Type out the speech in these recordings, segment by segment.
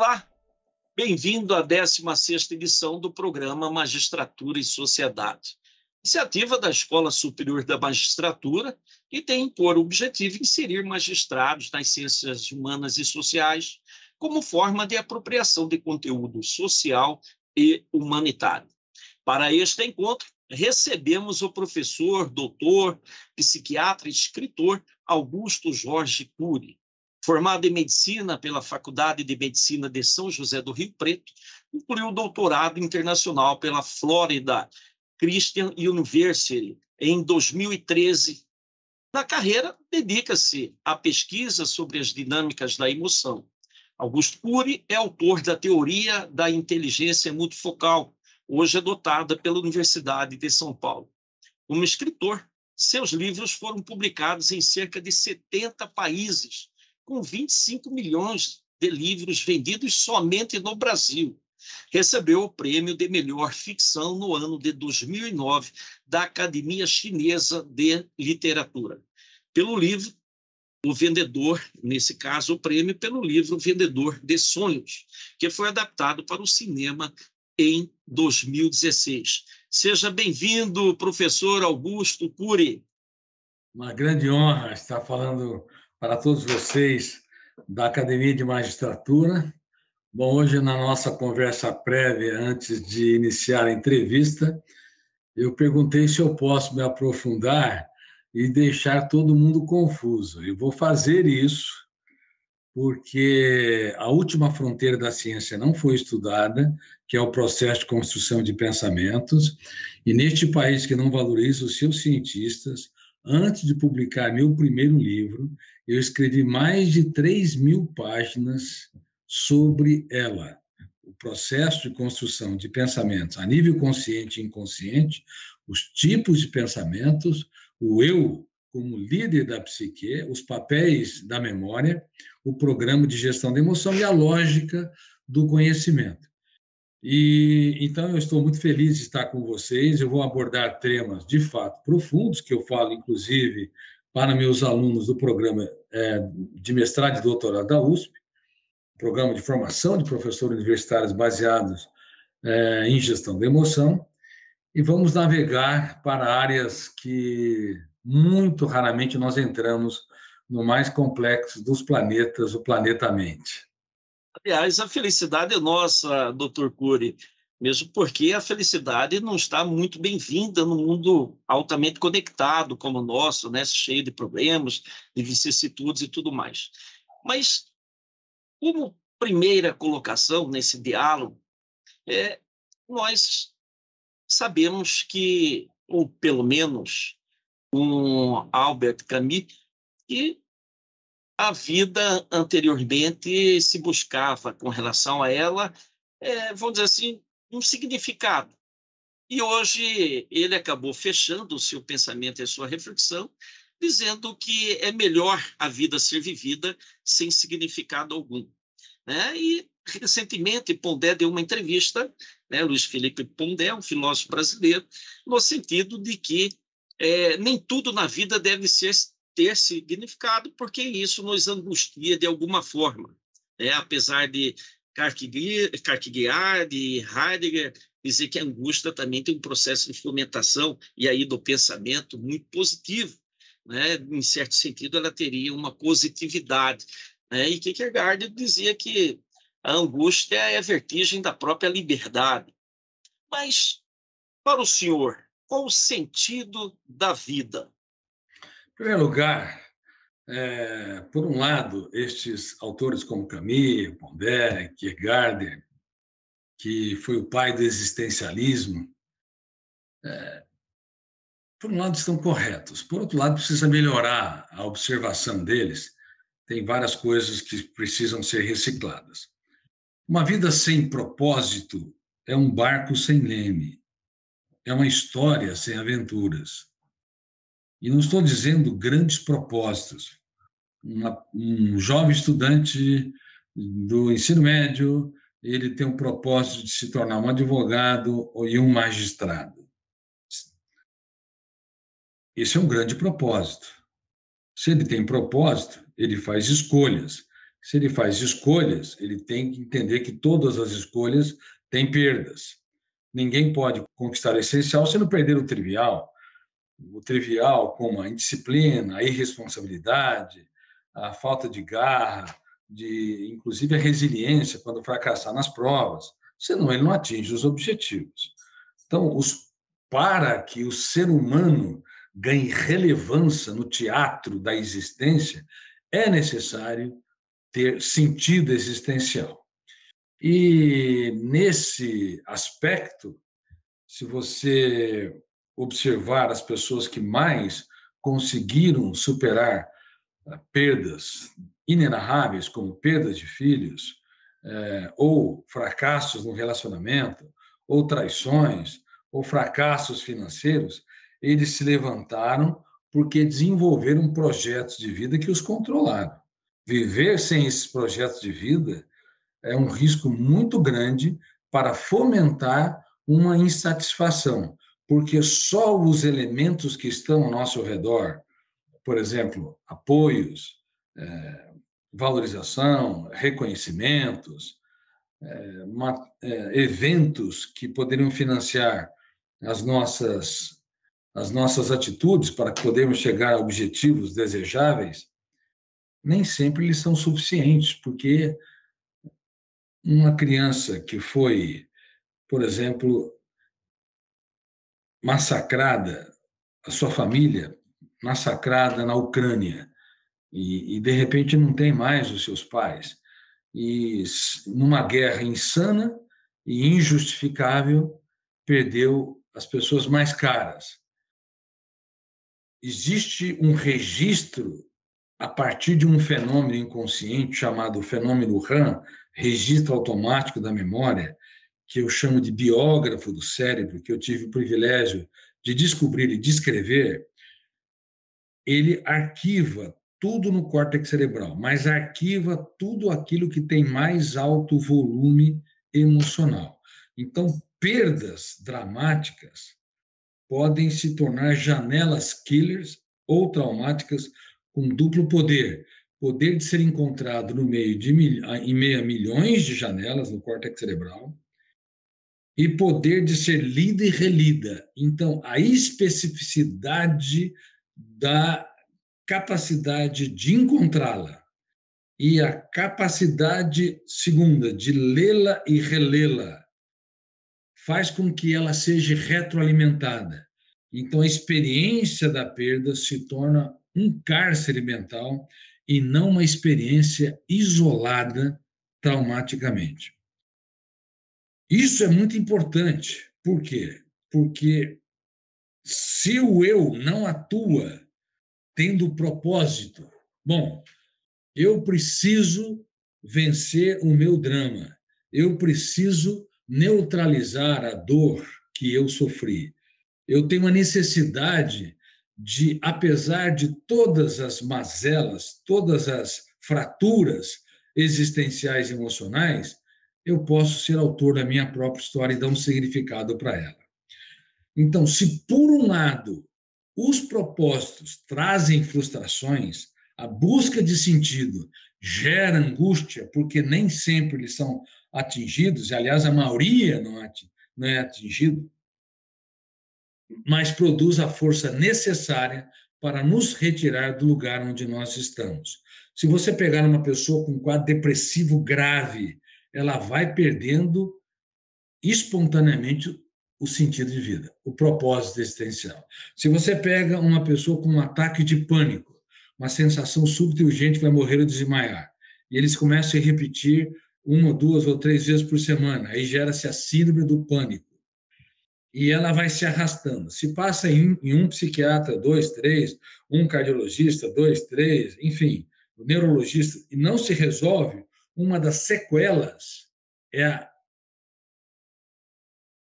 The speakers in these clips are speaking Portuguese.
Olá, bem-vindo à 16ª edição do programa Magistratura e Sociedade, iniciativa da Escola Superior da Magistratura, que tem por objetivo inserir magistrados nas ciências humanas e sociais como forma de apropriação de conteúdo social e humanitário. Para este encontro, recebemos o professor, doutor, psiquiatra e escritor Augusto Jorge Cury. Formado em Medicina pela Faculdade de Medicina de São José do Rio Preto, concluiu o doutorado internacional pela Florida Christian University em 2013. Na carreira, dedica-se à pesquisa sobre as dinâmicas da emoção. Augusto Cury é autor da Teoria da Inteligência Multifocal, hoje adotada pela Universidade de São Paulo. Como escritor, seus livros foram publicados em cerca de 70 países, com 25 milhões de livros vendidos somente no Brasil. Recebeu o prêmio de melhor ficção no ano de 2009 da Academia Chinesa de Literatura, pelo livro O Vendedor, nesse caso o prêmio pelo livro Vendedor de Sonhos, que foi adaptado para o cinema em 2016. Seja bem-vindo, professor Augusto Cury. Uma grande honra estar falando para todos vocês da Academia de Magistratura. Bom, hoje na nossa conversa prévia, antes de iniciar a entrevista, eu perguntei se eu posso me aprofundar e deixar todo mundo confuso. Eu vou fazer isso porque a última fronteira da ciência não foi estudada, que é o processo de construção de pensamentos, e neste país que não valoriza os seus cientistas, antes de publicar meu primeiro livro, eu escrevi mais de 3.000 páginas sobre ela, o processo de construção de pensamentos a nível consciente e inconsciente, os tipos de pensamentos, o eu como líder da psique, os papéis da memória, o programa de gestão da emoção e a lógica do conhecimento. Então, eu estou muito feliz de estar com vocês. Eu vou abordar temas, de fato, profundos, que eu falo, inclusive, para meus alunos do programa de mestrado e doutorado da USP, programa de formação de professores universitários baseados em gestão da emoção, e vamos navegar para áreas que muito raramente nós entramos no mais complexo dos planetas, o planeta mente. Aliás, a felicidade é nossa, doutor Cury, mesmo porque a felicidade não está muito bem-vinda no mundo altamente conectado como o nosso, né? Cheio de problemas, de vicissitudes e tudo mais. Mas, como primeira colocação nesse diálogo, nós sabemos que, ou pelo menos com Albert Camus, que a vida anteriormente se buscava com relação a ela, vamos dizer assim, um significado. E hoje ele acabou fechando o seu pensamento e a sua reflexão, dizendo que é melhor a vida ser vivida sem significado algum, né? E recentemente Pondé deu uma entrevista, né, Luiz Felipe Pondé, um filósofo brasileiro, no sentido de que nem tudo na vida deve ter significado, porque isso nos angustia de alguma forma, né? Apesar de Kierkegaard, de Heidegger dizer que a angústia também tem um processo de fomentação e aí do pensamento muito positivo, né? Em certo sentido ela teria uma positividade, né? E Kierkegaard dizia que a angústia é a vertigem da própria liberdade. Mas, para o senhor, qual o sentido da vida? Em primeiro lugar, por um lado, estes autores como Camus, Pondé, Kierkegaard, que foi o pai do existencialismo, por um lado estão corretos, por outro lado precisa melhorar a observação deles, tem várias coisas que precisam ser recicladas. Uma vida sem propósito é um barco sem leme, é uma história sem aventuras. E não estou dizendo grandes propósitos. Um jovem estudante do ensino médio, ele tem um propósito de se tornar um advogado e um magistrado. Esse é um grande propósito. Se ele tem propósito, ele faz escolhas. Se ele faz escolhas, ele tem que entender que todas as escolhas têm perdas. Ninguém pode conquistar o essencial se não perder o trivial. O trivial, como a indisciplina, a irresponsabilidade, a falta de garra, inclusive a resiliência quando fracassar nas provas, senão ele não atinge os objetivos. Então, para que o ser humano ganhe relevância no teatro da existência, é necessário ter sentido existencial. E, nesse aspecto, se você observar as pessoas que mais conseguiram superar perdas inenarráveis, como perdas de filhos, ou fracassos no relacionamento, ou traições, ou fracassos financeiros, eles se levantaram porque desenvolveram projetos de vida que os controlaram. Viver sem esses projetos de vida é um risco muito grande para fomentar uma insatisfação, porque só os elementos que estão ao nosso redor, por exemplo, apoios, valorização, reconhecimentos, eventos que poderiam financiar as nossas atitudes para que podermos chegar a objetivos desejáveis, nem sempre eles são suficientes, porque uma criança que foi, por exemplo, massacrada, a sua família massacrada na Ucrânia, e de repente não tem mais os seus pais, e numa guerra insana e injustificável, perdeu as pessoas mais caras. Existe um registro a partir de um fenômeno inconsciente chamado fenômeno RAM, registro automático da memória, que eu chamo de biógrafo do cérebro, que eu tive o privilégio de descobrir e descrever. Ele arquiva tudo no córtex cerebral, mas arquiva tudo aquilo que tem mais alto volume emocional. Então, perdas dramáticas podem se tornar janelas killers ou traumáticas com duplo poder. Poder de ser encontrado no meio em meio a milhões de janelas no córtex cerebral e poder de ser lida e relida. Então, a especificidade da capacidade de encontrá-la e a capacidade segunda de lê-la e relê-la faz com que ela seja retroalimentada. Então, a experiência da perda se torna um cárcere mental e não uma experiência isolada traumaticamente. Isso é muito importante. Por quê? Porque se o eu não atua tendo propósito, bom, eu preciso vencer o meu drama, eu preciso neutralizar a dor que eu sofri. Eu tenho a necessidade de, apesar de todas as mazelas, todas as fraturas existenciais e emocionais, eu posso ser autor da minha própria história e dar um significado para ela. Então, se por um lado os propósitos trazem frustrações, a busca de sentido gera angústia, porque nem sempre eles são atingidos, e, aliás, a maioria não é atingido, mas produz a força necessária para nos retirar do lugar onde nós estamos. Se você pegar uma pessoa com um quadro depressivo grave, ela vai perdendo espontaneamente o sentido de vida, o propósito existencial. Se você pega uma pessoa com um ataque de pânico, uma sensação súbita e urgente vai morrer ou desmaiar, e eles começam a repetir 1, 2 ou 3 vezes por semana, aí gera-se a síndrome do pânico. E ela vai se arrastando. Se passa em um psiquiatra, 2, 3, um cardiologista, 2, 3, enfim, o neurologista, e não se resolve, uma das sequelas é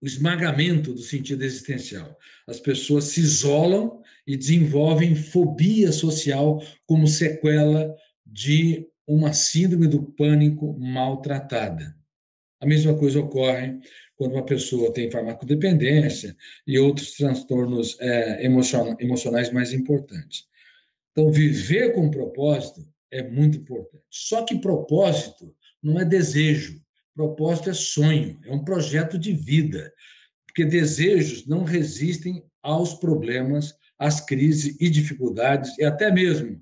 o esmagamento do sentido existencial. As pessoas se isolam e desenvolvem fobia social como sequela de uma síndrome do pânico maltratada. A mesma coisa ocorre quando uma pessoa tem farmacodependência e outros transtornos emocionais mais importantes. Então, viver com propósito é muito importante. Só que propósito não é desejo, propósito é sonho, é um projeto de vida, porque desejos não resistem aos problemas, às crises e dificuldades, e até mesmo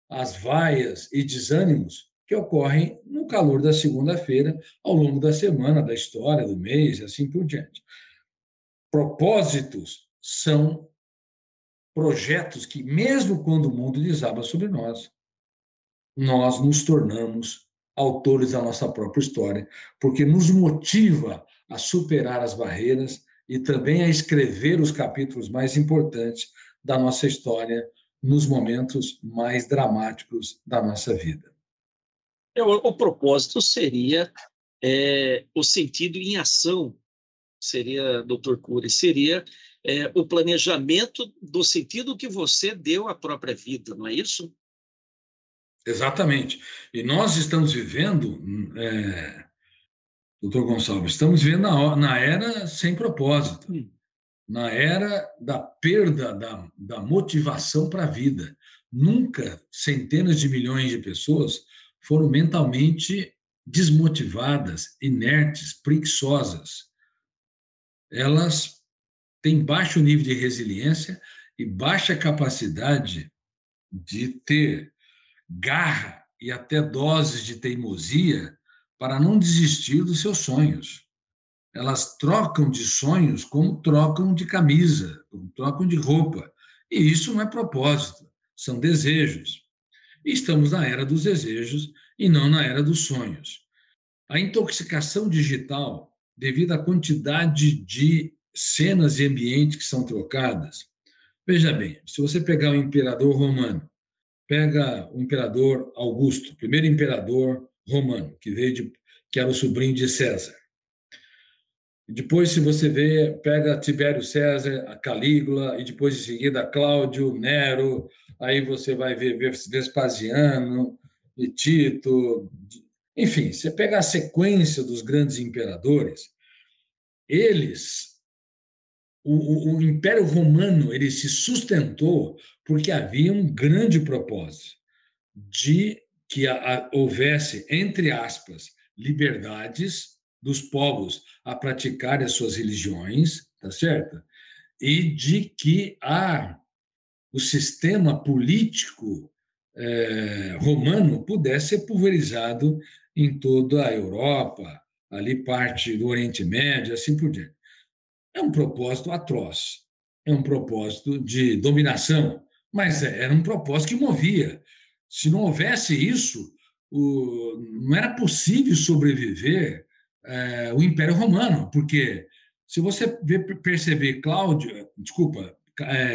às vaias e desânimos que ocorrem no calor da segunda-feira, ao longo da semana, da história, do mês, e assim por diante. Propósitos são projetos que, mesmo quando o mundo desaba sobre nós nos tornamos autores da nossa própria história, porque nos motiva a superar as barreiras e também a escrever os capítulos mais importantes da nossa história nos momentos mais dramáticos da nossa vida. O propósito seria o sentido em ação, seria, doutor Cury, seria o planejamento do sentido que você deu à própria vida, não é isso? Exatamente. E nós estamos vivendo, doutor Gonçalves, estamos vivendo na era sem propósito, na era da perda da motivação para a vida. Nunca centenas de milhões de pessoas foram mentalmente desmotivadas, inertes, preguiçosas. Elas têm baixo nível de resiliência e baixa capacidade de ter garra e até doses de teimosia para não desistir dos seus sonhos. Elas trocam de sonhos como trocam de camisa, como trocam de roupa. E isso não é propósito, são desejos. E estamos na era dos desejos e não na era dos sonhos. A intoxicação digital, devido à quantidade de cenas e ambientes que são trocadas. Veja bem, se você pegar o imperador romano, pega o imperador Augusto, primeiro imperador romano, que era o sobrinho de César. Depois, se você vê, pega Tibério César, a Calígula, e depois, em seguida, Cláudio, Nero, aí você vai ver Vespasiano e Tito. Enfim, você pega a sequência dos grandes imperadores, o Império Romano, ele se sustentou porque havia um grande propósito de que houvesse, entre aspas, liberdades dos povos a praticarem as suas religiões, tá certo? E de que o sistema político romano pudesse ser pulverizado em toda a Europa, ali parte do Oriente Médio, assim por diante. É um propósito atroz, é um propósito de dominação, mas era um propósito que movia. Se não houvesse isso, não era possível sobreviver o Império Romano, porque se você perceber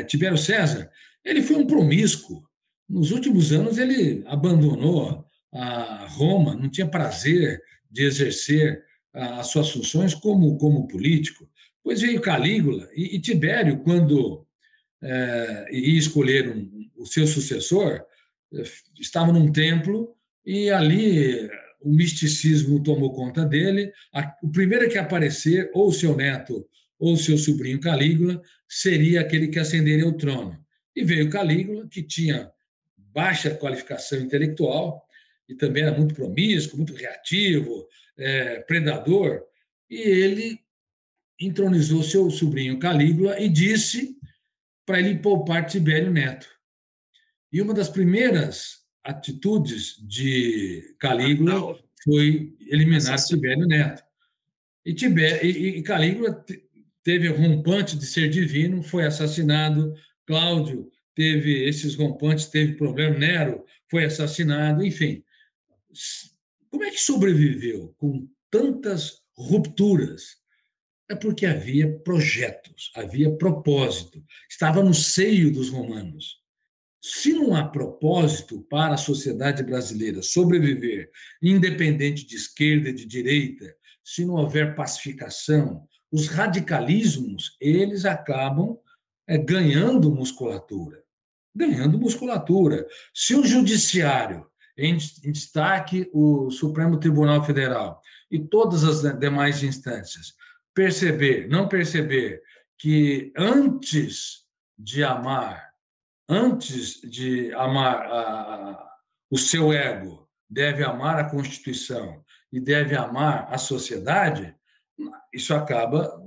Tibério César, ele foi um promíscuo. Nos últimos anos, ele abandonou a Roma, não tinha prazer de exercer as suas funções como político. Depois veio Calígula e Tibério, quando ia escolher o seu sucessor, estava num templo e ali o misticismo tomou conta dele. O primeiro que aparecer, ou seu neto ou seu sobrinho Calígula, seria aquele que ascenderia ao trono. E veio Calígula, que tinha baixa qualificação intelectual e também era muito promíscuo, muito reativo, predador, e ele entronizou seu sobrinho Calígula e disse para ele poupar Tibério Neto. E uma das primeiras atitudes de Calígula foi eliminar Tibério Neto. E Calígula teve rompante de ser divino, foi assassinado. Cláudio teve esses rompantes, teve problema. Nero foi assassinado. Enfim, como é que sobreviveu com tantas rupturas? É porque havia projetos, havia propósito, estava no seio dos romanos. Se não há propósito para a sociedade brasileira sobreviver, independente de esquerda e de direita, se não houver pacificação, os radicalismos, eles acabam ganhando musculatura. Ganhando musculatura. Se o judiciário, em destaque o Supremo Tribunal Federal e todas as demais instâncias, não perceber que antes de amar o seu ego deve amar a Constituição e deve amar a sociedade, isso acaba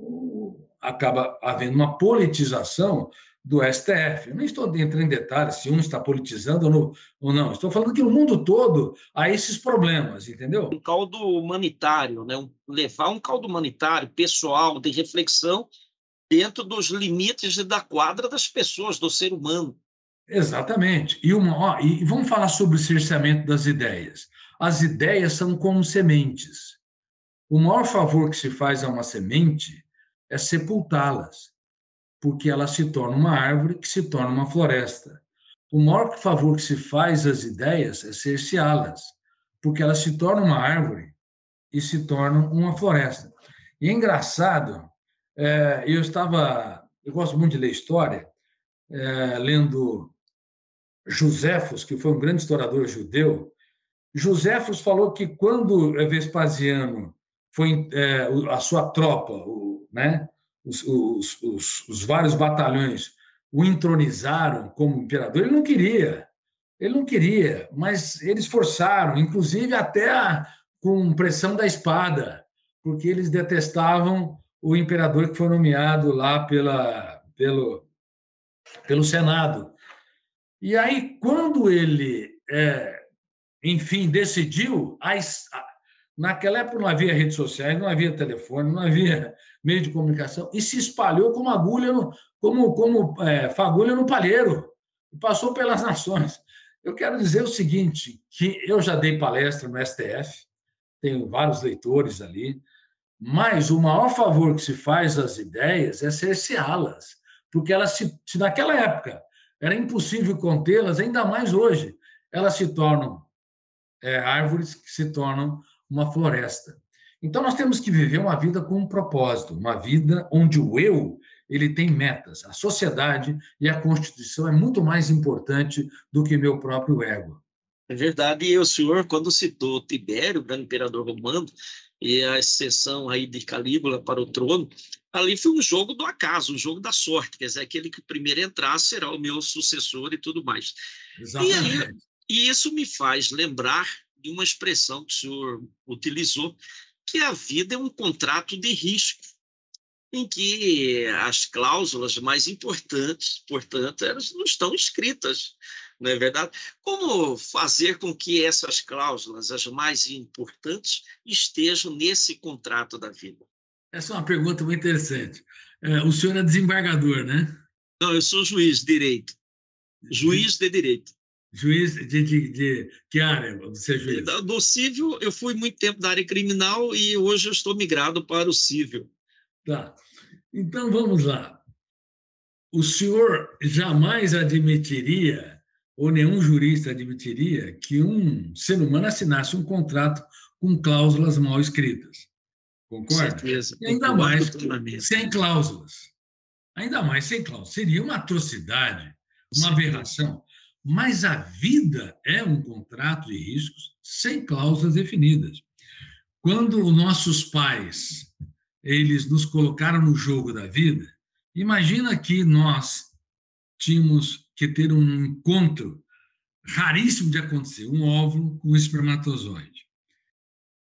havendo uma politização do STF. Eu nem estou entrando em detalhes se um está politizando ou não. Estou falando que no mundo todo há esses problemas, entendeu? Um caldo humanitário, né? Levar um caldo humanitário, pessoal, de reflexão, dentro dos limites da quadra das pessoas, do ser humano. Exatamente. E vamos falar sobre o cerceamento das ideias. As ideias são como sementes. O maior favor que se faz a uma semente é sepultá-las, porque ela se torna uma árvore que se torna uma floresta. O maior favor que se faz às ideias é cerceá-las, porque elas se tornam uma árvore e se tornam uma floresta. E é engraçado, eu gosto muito de ler história, lendo Joséfos, que foi um grande historiador judeu. Joséfos falou que quando Vespasiano foi a sua tropa, né, os vários batalhões o entronizaram como imperador, ele não queria, mas eles forçaram, inclusive até com pressão da espada, porque eles detestavam o imperador que foi nomeado lá pelo Senado. E aí, quando ele, enfim, decidiu, naquela época não havia redes sociais, não havia telefone, não havia meio de comunicação, e se espalhou como agulha, fagulha no palheiro, e passou pelas nações. Eu quero dizer o seguinte, que eu já dei palestra no STF, tenho vários leitores ali, mas o maior favor que se faz às ideias é cerceá-las, porque elas, se naquela época era impossível contê-las, ainda mais hoje, elas se tornam árvores que se tornam uma floresta. Então, nós temos que viver uma vida com um propósito, uma vida onde o eu ele tem metas. A sociedade e a Constituição é muito mais importante do que meu próprio ego. É verdade. E o senhor, quando citou Tibério, o grande imperador romano, e a ascensão aí de Calígula para o trono, ali foi um jogo do acaso, um jogo da sorte, quer dizer, aquele que primeiro entrar será o meu sucessor e tudo mais. Exatamente. E isso me faz lembrar de uma expressão que o senhor utilizou, que a vida é um contrato de risco, em que as cláusulas mais importantes, portanto, elas não estão escritas, não é verdade? Como fazer com que essas cláusulas, as mais importantes, estejam nesse contrato da vida? Essa é uma pergunta muito interessante. O senhor é desembargador, né? Não, eu sou juiz de direito. Juiz de direito. Juiz de que área você é juiz? Do civil, eu fui muito tempo da área criminal e hoje eu estou migrado para o civil. Tá. Então, vamos lá. O senhor jamais admitiria, ou nenhum jurista admitiria, que um ser humano assinasse um contrato com cláusulas mal escritas. Concorda? Certeza. E ainda mais sem cláusulas. Ainda mais sem cláusulas. Seria uma atrocidade, uma aberração. Mas a vida é um contrato de riscos sem cláusulas definidas. Quando nossos pais eles nos colocaram no jogo da vida, imagina que nós tínhamos que ter um encontro raríssimo de acontecer, um óvulo com um espermatozoide.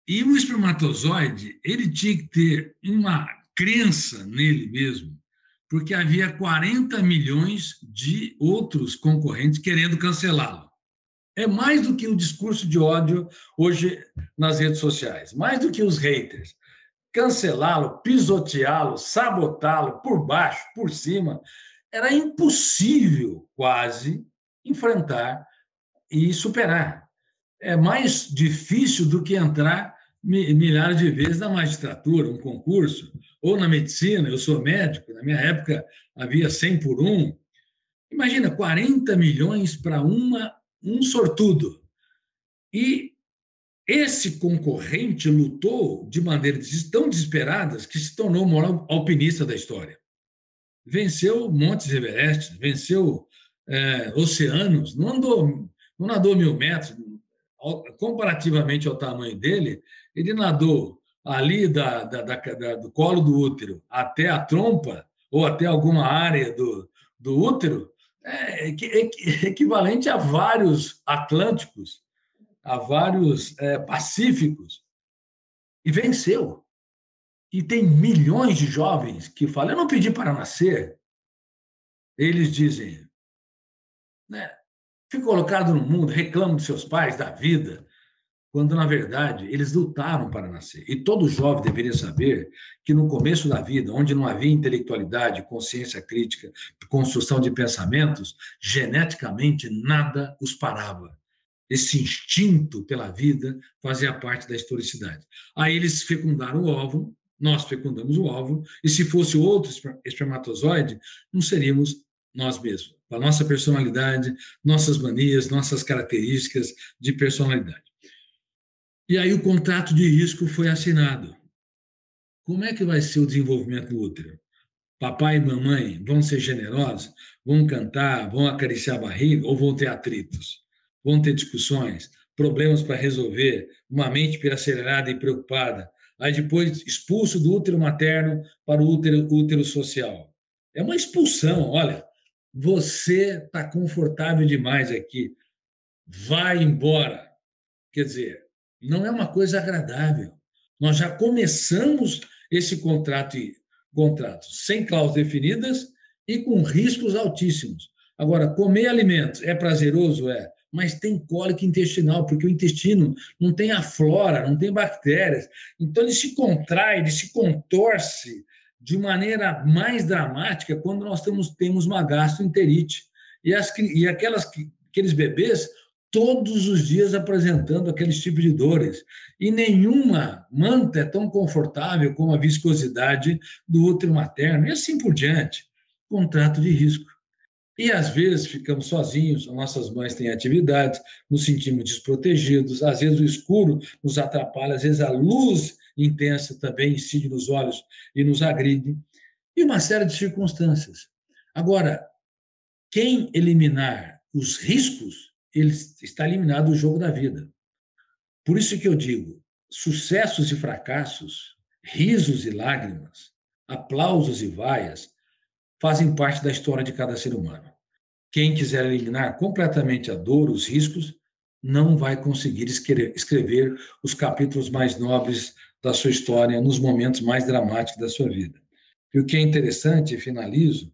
E o espermatozoide, ele tinha que ter uma crença nele mesmo, porque havia 40 milhões de outros concorrentes querendo cancelá-lo. É mais do que o discurso de ódio hoje nas redes sociais, mais do que os haters. Cancelá-lo, pisoteá-lo, sabotá-lo por baixo, por cima, era impossível quase enfrentar e superar. É mais difícil do que entrar milhares de vezes na magistratura, um concurso, ou na medicina. Eu sou médico, na minha época havia 100 por 1. Imagina, 40 milhões para um sortudo. E esse concorrente lutou de maneiras tão desesperadas que se tornou o maior alpinista da história. Venceu Montes Everest, venceu oceanos, não nadou 1.000 metros. Comparativamente ao tamanho dele, ele nadou ali do colo do útero até a trompa, ou até alguma área do útero, equivalente a vários Atlânticos, a vários Pacíficos, e venceu. E tem milhões de jovens que falam, eu não pedi para nascer. Eles dizem, né, fui colocado no mundo, reclamam dos seus pais, da vida, quando, na verdade, eles lutaram para nascer. E todo jovem deveria saber que, no começo da vida, onde não havia intelectualidade, consciência crítica, construção de pensamentos, geneticamente nada os parava. Esse instinto pela vida fazia parte da historicidade. Aí eles fecundaram o óvulo, nós fecundamos o óvulo, e se fosse outro espermatozoide, não seríamos nós mesmos. A nossa personalidade, nossas manias, nossas características de personalidade. E aí o contrato de risco foi assinado. Como é que vai ser o desenvolvimento do útero? Papai e mamãe vão ser generosos? Vão cantar? Vão acariciar a barriga? Ou vão ter atritos? Vão ter discussões? Problemas para resolver? Uma mente hiperacelerada e preocupada? Aí depois expulso do útero materno para o útero social. É uma expulsão. Olha, você está confortável demais aqui. Vai embora. Quer dizer, não é uma coisa agradável. Nós já começamos esse contrato sem cláusulas definidas e com riscos altíssimos. Agora, comer alimentos é prazeroso? É, mas tem cólica intestinal, porque o intestino não tem a flora, não tem bactérias. Então, ele se contrai, ele se contorce de maneira mais dramática quando nós temos uma gastroenterite. E aqueles bebês todos os dias apresentando aqueles tipos de dores. E nenhuma manta é tão confortável como a viscosidade do útero materno, e assim por diante. Contrato de risco. E, às vezes, ficamos sozinhos, nossas mães têm atividades, nos sentimos desprotegidos, às vezes o escuro nos atrapalha, às vezes a luz intensa também incide nos olhos e nos agride, e uma série de circunstâncias. Agora, quem eliminar os riscos, ele está eliminado do jogo da vida. Por isso que eu digo, sucessos e fracassos, risos e lágrimas, aplausos e vaias, fazem parte da história de cada ser humano. Quem quiser eliminar completamente a dor, os riscos, não vai conseguir escrever os capítulos mais nobres da sua história nos momentos mais dramáticos da sua vida. E o que é interessante, e finalizo,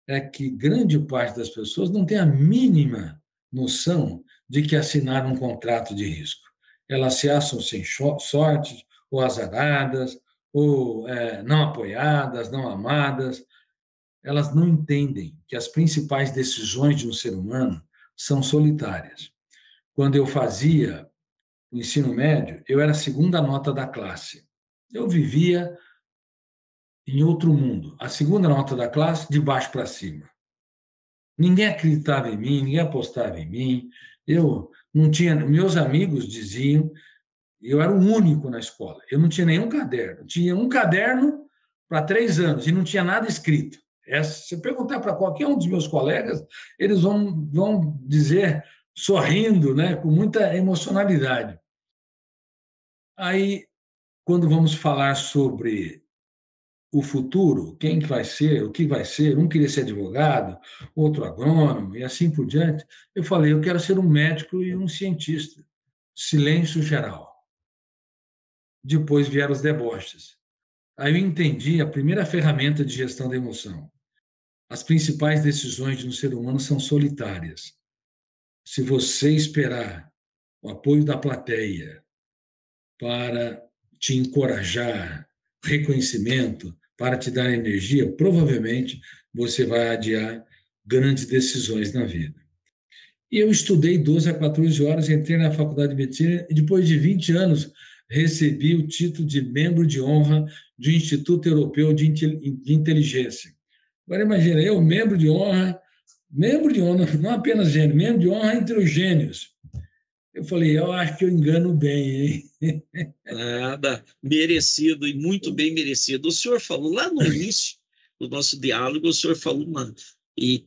é que grande parte das pessoas não tem a mínima noção de que assinaram um contrato de risco. Elas se acham sem sorte, ou azaradas, ou não apoiadas, não amadas. Elas não entendem que as principais decisões de um ser humano são solitárias. Quando eu fazia o ensino médio, eu era a segunda nota da classe. Eu vivia em outro mundo. A segunda nota da classe, de baixo para cima. Ninguém acreditava em mim, ninguém apostava em mim. Eu não tinha, meus amigos diziam, eu era o único na escola. Eu não tinha nenhum caderno. Tinha um caderno para 3 anos e não tinha nada escrito. Se eu perguntar para qualquer um dos meus colegas, eles vão dizer, sorrindo, né, com muita emocionalidade. Aí, quando vamos falar sobre o futuro, quem vai ser, o que vai ser, um queria ser advogado, outro agrônomo, e assim por diante, eu falei, eu quero ser um médico e um cientista. Silêncio geral. Depois vieram os deboches. Aí eu entendi a primeira ferramenta de gestão da emoção. As principais decisões de um ser humano são solitárias. Se você esperar o apoio da plateia para te encorajar, reconhecimento, para te dar energia, provavelmente você vai adiar grandes decisões na vida. E eu estudei 12 a 14 horas, entrei na faculdade de medicina e depois de 20 anos recebi o título de membro de honra do Instituto Europeu de Inteligência. Agora imagina, eu, membro de honra, não apenas gênio, membro de honra entre os gênios. Eu falei, eu acho que eu engano bem, hein? Nada, merecido e muito bem merecido. O senhor falou lá no início do nosso diálogo, o senhor falou e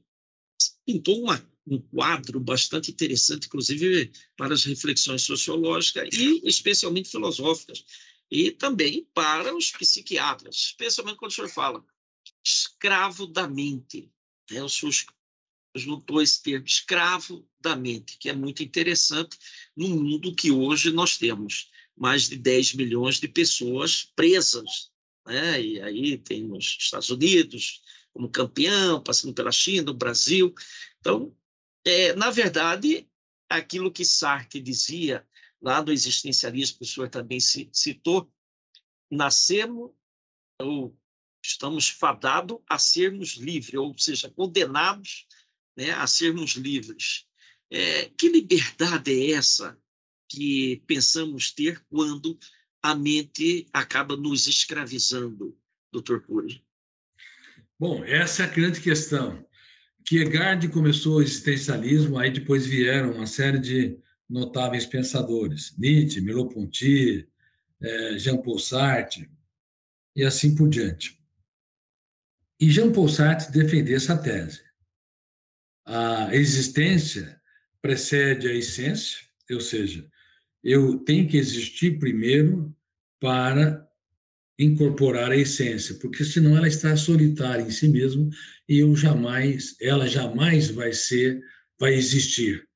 pintou um quadro bastante interessante, inclusive para as reflexões sociológicas e especialmente filosóficas, e também para os psiquiatras, especialmente quando o senhor fala escravo da mente. Né? O senhor juntou esse termo escravo da mente, que é muito interessante no mundo que hoje nós temos mais de 10 milhões de pessoas presas, né? E aí tem os Estados Unidos como campeão, passando pela China, o Brasil. Então, na verdade, aquilo que Sartre dizia lá do existencialismo, que o senhor também citou, nascemos ou estamos fadados a sermos livres, ou seja, condenados, né, a sermos livres. Que liberdade é essa que pensamos ter quando a mente acaba nos escravizando, doutor Cury? Bom, essa é a grande questão. Kierkegaard começou o existencialismo, aí depois vieram uma série de notáveis pensadores, Nietzsche, Merleau-Ponty, Jean-Paul Sartre, e assim por diante. E Jean-Paul Sartre defendia essa tese. A existência precede a essência, ou seja, eu tenho que existir primeiro para incorporar a essência, porque senão ela está solitária em si mesma e ela jamais vai existir,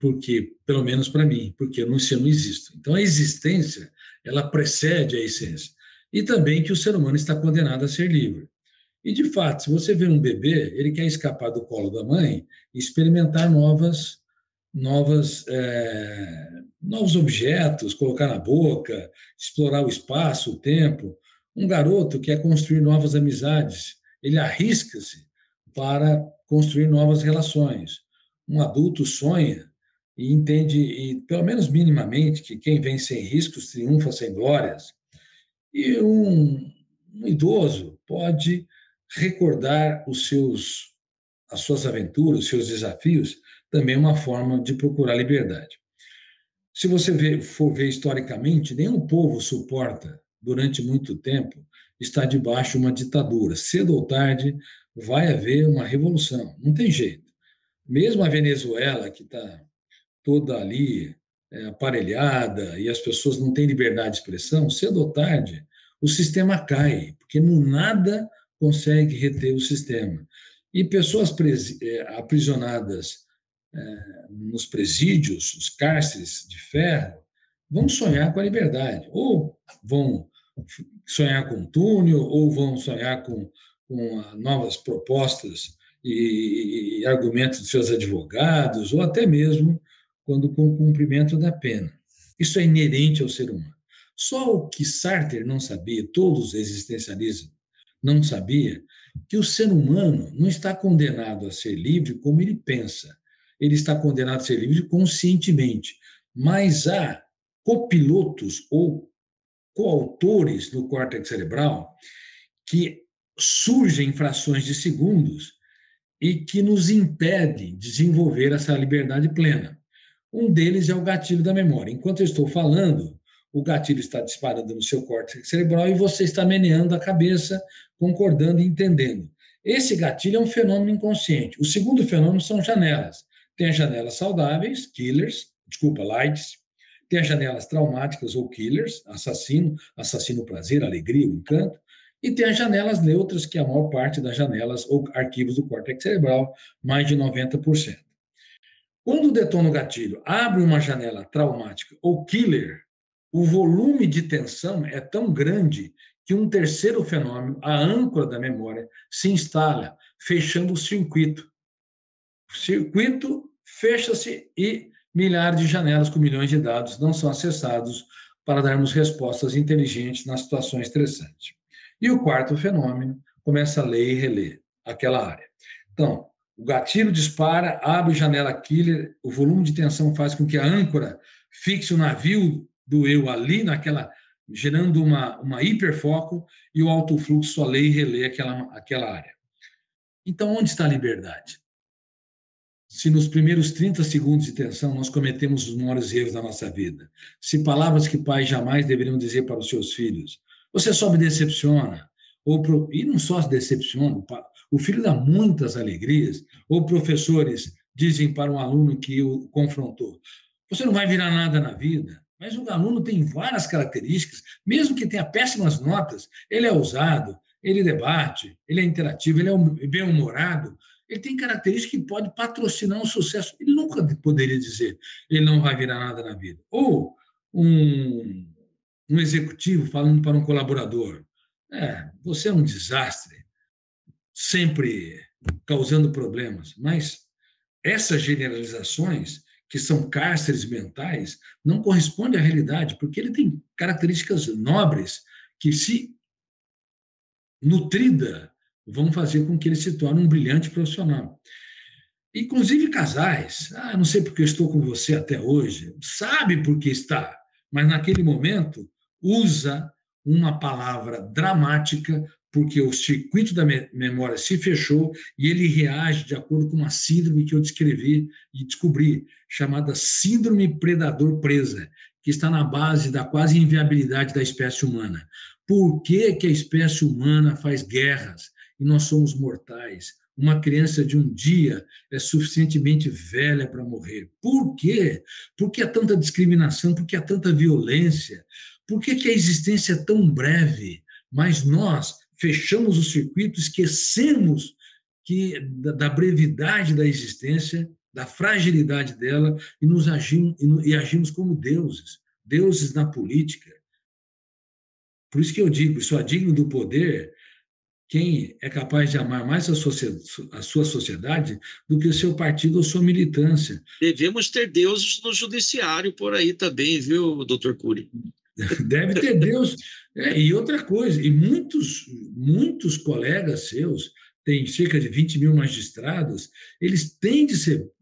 porque, pelo menos para mim, porque se eu não existo. Então a existência, ela precede a essência. E também que o ser humano está condenado a ser livre. E, de fato, se você vê um bebê, ele quer escapar do colo da mãe e experimentar novos objetos, colocar na boca, explorar o espaço, o tempo. Um garoto quer construir novas amizades, ele arrisca-se para construir novas relações. Um adulto sonha e entende, e pelo menos minimamente, que quem vem sem riscos triunfa sem glórias. E um idoso pode recordar as suas aventuras, os seus desafios, também é uma forma de procurar liberdade. Se você for ver historicamente, nenhum povo suporta, durante muito tempo, estar debaixo de uma ditadura. Cedo ou tarde vai haver uma revolução, não tem jeito. Mesmo a Venezuela, que está toda ali aparelhada e as pessoas não têm liberdade de expressão, cedo ou tarde o sistema cai, porque no nada consegue reter o sistema. E pessoas aprisionadas nos presídios, os cárceres de ferro, vão sonhar com a liberdade, ou vão sonhar com um túnel, ou vão sonhar com novas propostas e argumentos de seus advogados, ou até mesmo quando com o cumprimento da pena. Isso é inerente ao ser humano. Só o que Sartre não sabia, todos os existencialistas não sabia, que o ser humano não está condenado a ser livre como ele pensa. Ele está condenado a ser livre conscientemente. Mas há copilotos ou coautores no córtex cerebral que surgem em frações de segundos e que nos impedem de desenvolver essa liberdade plena. Um deles é o gatilho da memória. Enquanto eu estou falando, o gatilho está disparando no seu córtex cerebral e você está meneando a cabeça, concordando e entendendo. Esse gatilho é um fenômeno inconsciente. O segundo fenômeno são janelas. Tem as janelas saudáveis, lights. Tem as janelas traumáticas ou killers, assassino prazer, alegria, o encanto. E tem as janelas neutras, que é a maior parte das janelas ou arquivos do córtex cerebral, mais de 90%. Quando detona o gatilho, abre uma janela traumática ou killer, o volume de tensão é tão grande que um terceiro fenômeno, a âncora da memória, se instala, fechando o circuito. O circuito fecha-se e milhares de janelas com milhões de dados não são acessados para darmos respostas inteligentes nas situações estressantes. E o quarto fenômeno começa a ler e reler aquela área. Então, o gatilho dispara, abre janela killer, o volume de tensão faz com que a âncora fixe o navio do eu ali, gerando uma hiperfoco, e o autofluxo só lê e relê aquela área. Então, onde está a liberdade? Se nos primeiros 30 segundos de tensão nós cometemos os maiores erros da nossa vida, se palavras que pais jamais deveriam dizer para os seus filhos, você só me decepciona, e não só se decepciona, o filho dá muitas alegrias, ou professores dizem para um aluno que o confrontou, você não vai virar nada na vida, mas o aluno tem várias características, mesmo que tenha péssimas notas, ele é ousado, ele debate, ele é interativo, ele é bem-humorado, ele tem características que pode patrocinar um sucesso. Ele nunca poderia dizer, ele não vai virar nada na vida. Ou um executivo falando para um colaborador, você é um desastre, sempre causando problemas. Mas essas generalizações, que são cárceres mentais, não correspondem à realidade, porque ele tem características nobres que, se nutrida, vão fazer com que ele se torne um brilhante profissional. Inclusive casais, não sei porque estou com você até hoje, sabe por que está, mas naquele momento usa uma palavra dramática porque o circuito da memória se fechou e ele reage de acordo com uma síndrome que eu descrevi e descobri, chamada síndrome predador-presa, que está na base da quase inviabilidade da espécie humana. Por que que a espécie humana faz guerras e nós somos mortais? Uma criança de um dia é suficientemente velha para morrer. Por quê? Por que há tanta discriminação? Por que há tanta violência? Por que que a existência é tão breve? Mas nós fechamos o circuito, esquecemos da brevidade da existência, da fragilidade dela, e agimos como deuses na política. Por isso que eu digo, só é digno do poder quem é capaz de amar mais a sua sociedade do que o seu partido ou sua militância. Devemos ter deuses no judiciário por aí também, viu, doutor Cury? Deve ter Deus. E outra coisa, e muitos colegas seus, tem cerca de 20 mil magistrados, eles têm de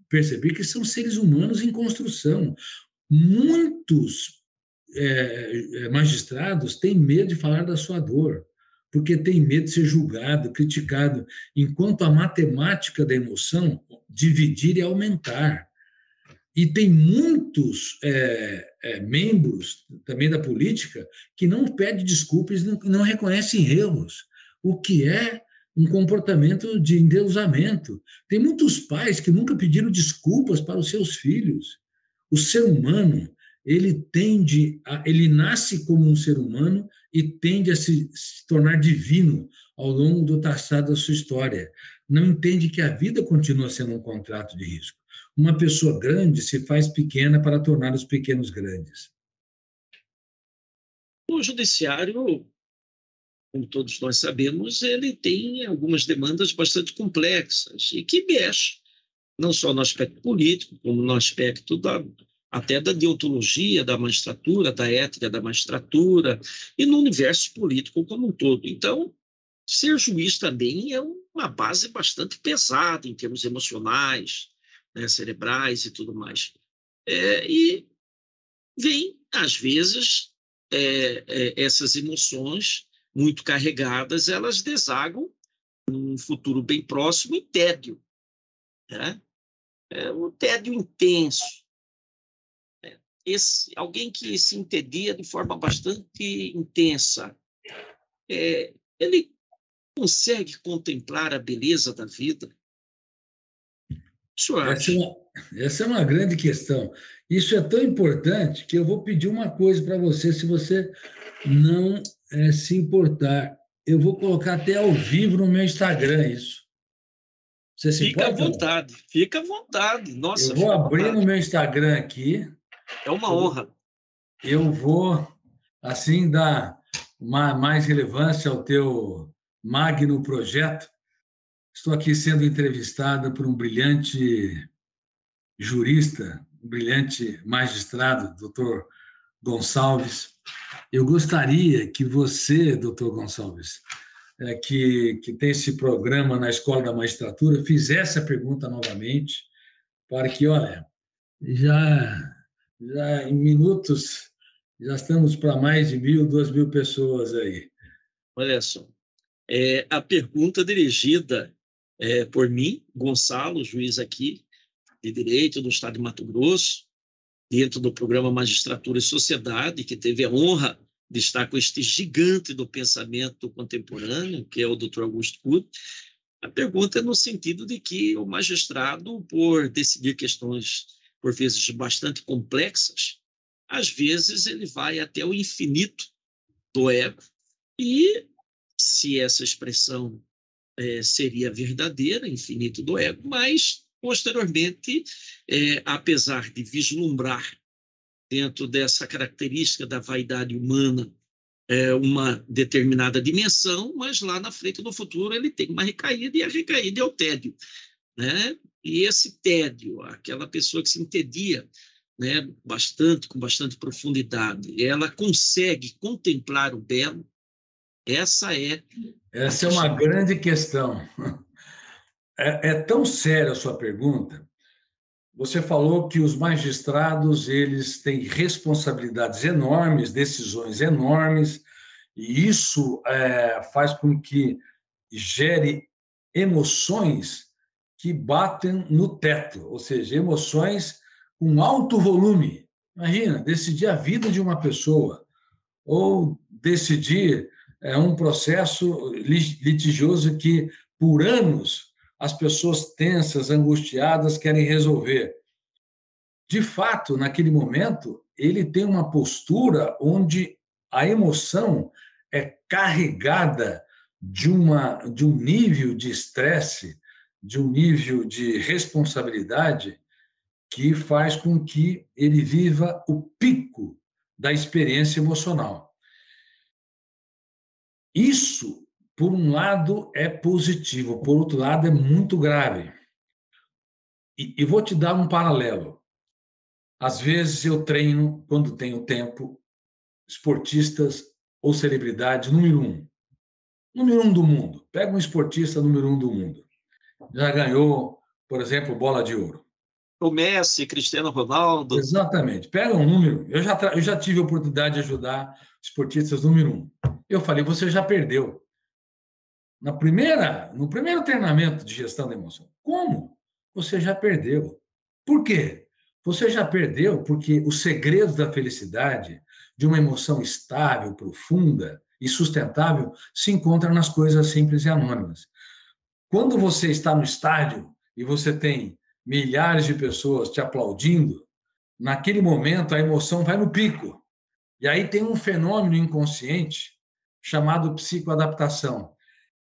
perceber que são seres humanos em construção. Muitos magistrados têm medo de falar da sua dor, porque têm medo de ser julgado, criticado, enquanto a matemática da emoção, dividir e aumentar. E tem muitos membros também da política que não pedem desculpas e não reconhecem erros, o que é um comportamento de endeusamento. Tem muitos pais que nunca pediram desculpas para os seus filhos. O ser humano, ele nasce como um ser humano e tende a se tornar divino ao longo do traçado da sua história. Não entende que a vida continua sendo um contrato de risco. Uma pessoa grande se faz pequena para tornar os pequenos grandes. O judiciário, como todos nós sabemos, ele tem algumas demandas bastante complexas e que mexe não só no aspecto político, como no aspecto até da deontologia da magistratura, da ética da magistratura e no universo político como um todo. Então, ser juiz também é uma base bastante pesada em termos emocionais, né, cerebrais e tudo mais. E vem, às vezes, essas emoções muito carregadas, elas desagam num futuro bem próximo em tédio, né? Um tédio intenso. Alguém que se entedia de forma bastante intensa, ele consegue contemplar a beleza da vida? Essa é uma grande questão. Isso é tão importante que eu vou pedir uma coisa para você, se você não se importar. Eu vou colocar até ao vivo no meu Instagram isso. Você se Fica importa? À vontade, fica à vontade. Nossa, eu vou abrir no meu Instagram aqui. É uma honra. Eu vou, assim, dar mais relevância ao teu magno projeto. Estou aqui sendo entrevistado por um brilhante jurista, um brilhante magistrado, doutor Gonçalves. Eu gostaria que você, doutor Gonçalves, que tem esse programa na Escola da Magistratura, fizesse a pergunta novamente, para que, olha, já em minutos, já estamos para mais de 1.000, 2.000 pessoas aí. Olha só, a pergunta dirigida por mim, Gonçalo, juiz aqui de Direito do Estado de Mato Grosso, dentro do programa Magistratura e Sociedade, que teve a honra de estar com este gigante do pensamento contemporâneo, que é o Dr. Augusto Cury. A pergunta é no sentido de que o magistrado, por decidir questões, por vezes, bastante complexas, às vezes ele vai até o infinito do ego e, se essa expressão seria verdadeira, infinito do ego, mas, posteriormente, apesar de vislumbrar dentro dessa característica da vaidade humana uma determinada dimensão, mas lá na frente, no futuro, ele tem uma recaída, e a recaída é o tédio, né? E esse tédio, aquela pessoa que se entedia, né, com bastante profundidade, ela consegue contemplar o belo. Essa é uma grande questão. É tão séria a sua pergunta. Você falou que os magistrados eles têm responsabilidades enormes, decisões enormes, e isso faz com que gere emoções que batem no teto, ou seja, emoções com alto volume. Imagina, decidir a vida de uma pessoa ou decidir um processo litigioso que, por anos, as pessoas tensas, angustiadas, querem resolver. De fato, naquele momento, ele tem uma postura onde a emoção é carregada de um nível de estresse, de um nível de responsabilidade que faz com que ele viva o pico da experiência emocional. Isso, por um lado, é positivo, por outro lado, é muito grave. E vou te dar um paralelo. Às vezes eu treino, quando tenho tempo, esportistas ou celebridades número um do mundo. Pega um esportista número 1 do mundo. Já ganhou, por exemplo, bola de ouro. O Messi, Cristiano Ronaldo. Exatamente. Pega um número. Eu já tive a oportunidade de ajudar esportistas número 1. Eu falei, você já perdeu. No primeiro treinamento de gestão da emoção. Como? Você já perdeu. Por quê? Você já perdeu porque os segredos da felicidade, de uma emoção estável, profunda e sustentável, se encontram nas coisas simples e anônimas. Quando você está no estádio e você tem milhares de pessoas te aplaudindo, naquele momento a emoção vai no pico. E aí tem um fenômeno inconsciente chamado psicoadaptação.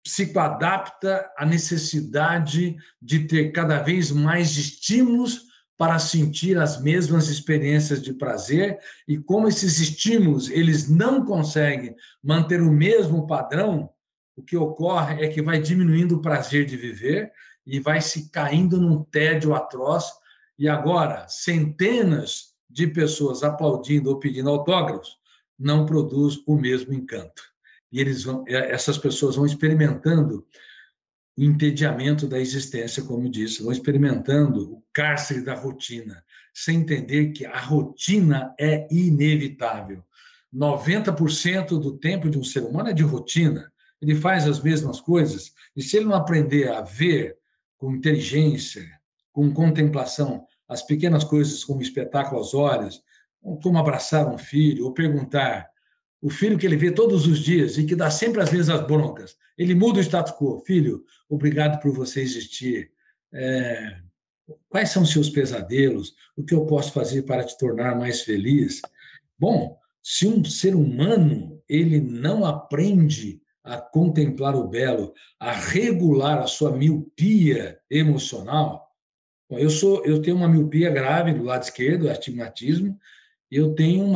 Psicoadapta a necessidade de ter cada vez mais estímulos para sentir as mesmas experiências de prazer, e como esses estímulos eles não conseguem manter o mesmo padrão, o que ocorre é que vai diminuindo o prazer de viver e vai se caindo num tédio atroz. E agora, centenas de pessoas aplaudindo ou pedindo autógrafos não produz o mesmo encanto. E essas pessoas vão experimentando o entediamento da existência, como eu disse, vão experimentando o cárcere da rotina, sem entender que a rotina é inevitável. 90% do tempo de um ser humano é de rotina, ele faz as mesmas coisas, e se ele não aprender a ver com inteligência, com contemplação, as pequenas coisas como espetáculo aos olhos, como abraçar um filho, ou perguntar, o filho que ele vê todos os dias e que dá sempre as mesmas broncas, ele muda o status quo. Filho, obrigado por você existir. Quais são os seus pesadelos? O que eu posso fazer para te tornar mais feliz? Bom, se um ser humano ele não aprende a contemplar o belo, a regular a sua miopia emocional, eu tenho uma miopia grave do lado esquerdo, astigmatismo, e eu tenho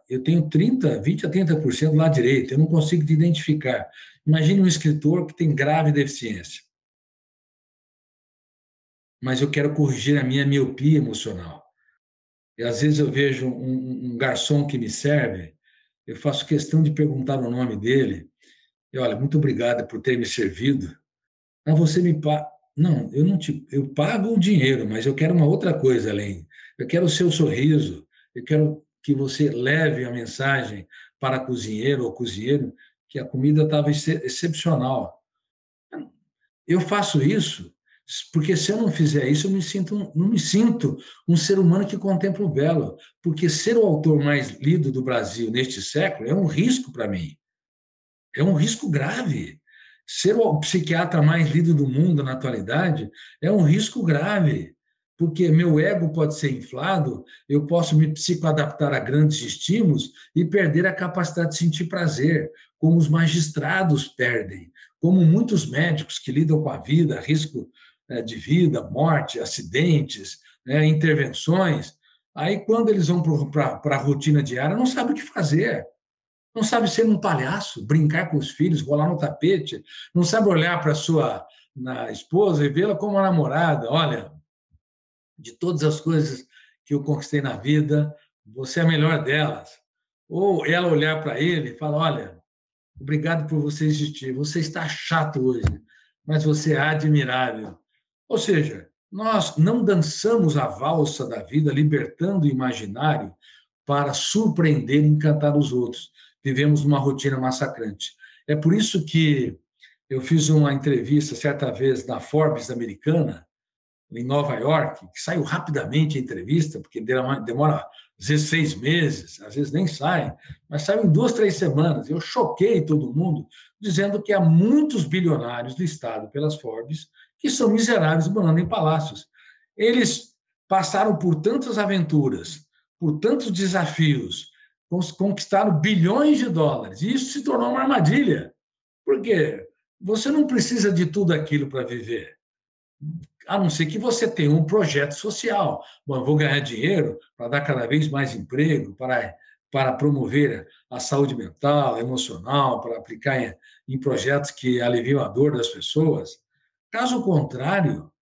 20 a 30% do lado direito, eu não consigo te identificar. Imagine um escritor que tem grave deficiência. Mas eu quero corrigir a minha miopia emocional. E às vezes eu vejo um garçom que me serve, eu faço questão de perguntar o nome dele, e olha, muito obrigado por ter me servido. Mas você me paga. Não, eu pago o dinheiro, mas eu quero uma outra coisa além. Eu quero o seu sorriso, eu quero que você leve a mensagem para a cozinheira ou cozinheiro que a comida estava excepcional. Eu faço isso porque se eu não fizer isso, não me sinto um ser humano que contempla o belo, porque ser o autor mais lido do Brasil neste século é um risco para mim. É um risco grave. Ser o psiquiatra mais lido do mundo na atualidade é um risco grave, porque meu ego pode ser inflado, eu posso me psicoadaptar a grandes estímulos e perder a capacidade de sentir prazer, como os magistrados perdem, como muitos médicos que lidam com a vida, risco de vida, morte, acidentes, intervenções, aí quando eles vão para a rotina diária, não sabem o que fazer. Não sabe ser um palhaço, brincar com os filhos, rolar no tapete, não sabe olhar para a sua esposa e vê-la como uma namorada. Olha, de todas as coisas que eu conquistei na vida, você é a melhor delas. Ou ela olhar para ele e falar, olha, obrigado por você existir, você está chato hoje, mas você é admirável. Ou seja, nós não dançamos a valsa da vida, libertando o imaginário para surpreender e encantar os outros. Vivemos uma rotina massacrante. É por isso que eu fiz uma entrevista certa vez na Forbes americana, em Nova York, que saiu rapidamente a entrevista, porque demora às vezes 6 meses, às vezes nem sai, mas saiu em 2, 3 semanas. Eu choquei todo mundo, dizendo que há muitos bilionários listados pelas Forbes que são miseráveis morando em palácios. Eles passaram por tantas aventuras, por tantos desafios, conquistaram bilhões de dólares, e isso se tornou uma armadilha. Por quê? Você não precisa de tudo aquilo para viver, a não ser que você tenha um projeto social. Bom, eu vou ganhar dinheiro para dar cada vez mais emprego, para promover a saúde mental, emocional, para aplicar em projetos que aliviam a dor das pessoas. Caso contrário,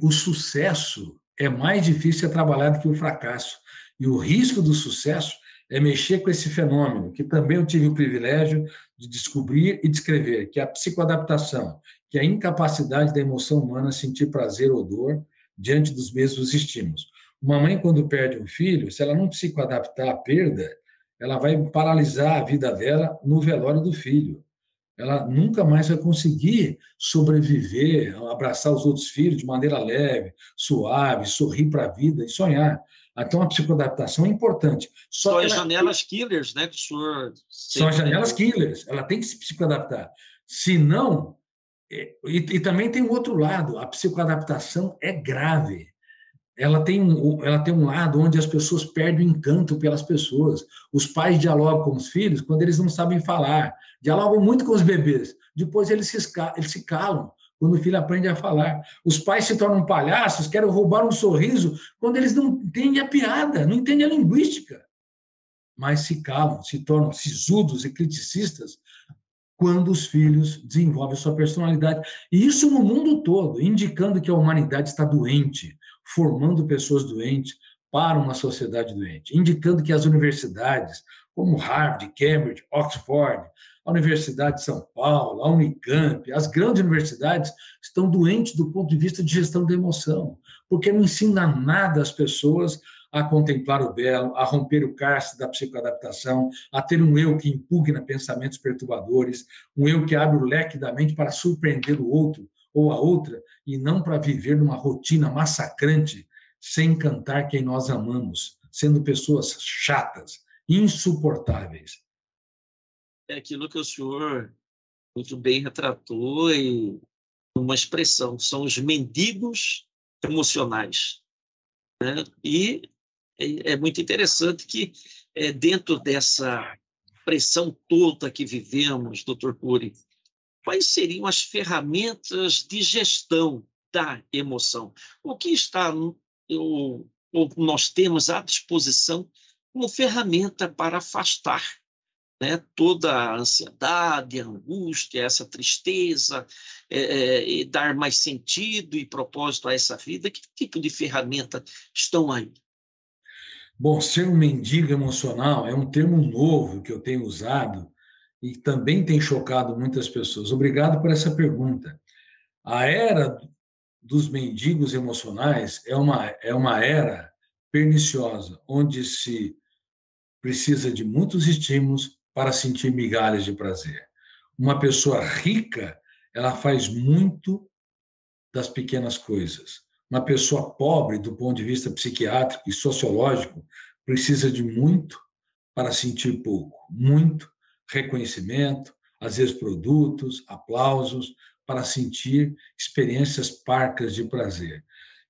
o sucesso é mais difícil de trabalhar do que o fracasso. E o risco do sucesso é mexer com esse fenômeno, que também eu tive o privilégio de descobrir e descrever, que é a psicoadaptação, que é a incapacidade da emoção humana sentir prazer ou dor diante dos mesmos estímulos. Uma mãe, quando perde um filho, se ela não psicoadaptar à perda, ela vai paralisar a vida dela no velório do filho. Ela nunca mais vai conseguir sobreviver, abraçar os outros filhos de maneira leve, suave, sorrir para a vida e sonhar. Então, a psicoadaptação é importante. Só as janelas killers, né, que o senhor... São as janelas killers. Ela tem que se psicoadaptar. Se não... E também tem o outro lado. A psicoadaptação é grave. Ela tem um lado onde as pessoas perdem o encanto pelas pessoas. Os pais dialogam com os filhos quando eles não sabem falar. Dialogam muito com os bebês. Depois eles se calam quando o filho aprende a falar. Os pais se tornam palhaços, querem roubar um sorriso quando eles não entendem a piada, não entendem a linguística. Mas se calam, se tornam sisudos e criticistas quando os filhos desenvolvem sua personalidade. E isso no mundo todo, indicando que a humanidade está doente, formando pessoas doentes para uma sociedade doente, indicando que as universidades, como Harvard, Cambridge, Oxford, a Universidade de São Paulo, a Unicamp, as grandes universidades estão doentes do ponto de vista de gestão da emoção, porque não ensina nada às pessoas a contemplar o belo, a romper o cárcere da psicoadaptação, a ter um eu que impugna pensamentos perturbadores, um eu que abre o leque da mente para surpreender o outro ou a outra, e não para viver numa rotina massacrante, sem encantar quem nós amamos, sendo pessoas chatas, insuportáveis. É aquilo que o senhor muito bem retratou e uma expressão, são os mendigos emocionais, né? E é muito interessante que, dentro dessa pressão toda que vivemos, doutor Cury, quais seriam as ferramentas de gestão da emoção? O que ou nós temos à disposição como ferramenta para afastar, né, toda a ansiedade, a angústia, essa tristeza, e dar mais sentido e propósito a essa vida? Que tipo de ferramenta estão aí? Bom, ser um mendigo emocional é um termo novo que eu tenho usado e também tem chocado muitas pessoas. Obrigado por essa pergunta. A era dos mendigos emocionais é uma era perniciosa, onde se precisa de muitos estímulos para sentir migalhas de prazer. Uma pessoa rica, ela faz muito das pequenas coisas. Uma pessoa pobre, do ponto de vista psiquiátrico e sociológico, precisa de muito para sentir pouco. Muito reconhecimento, às vezes produtos, aplausos, para sentir experiências parcas de prazer.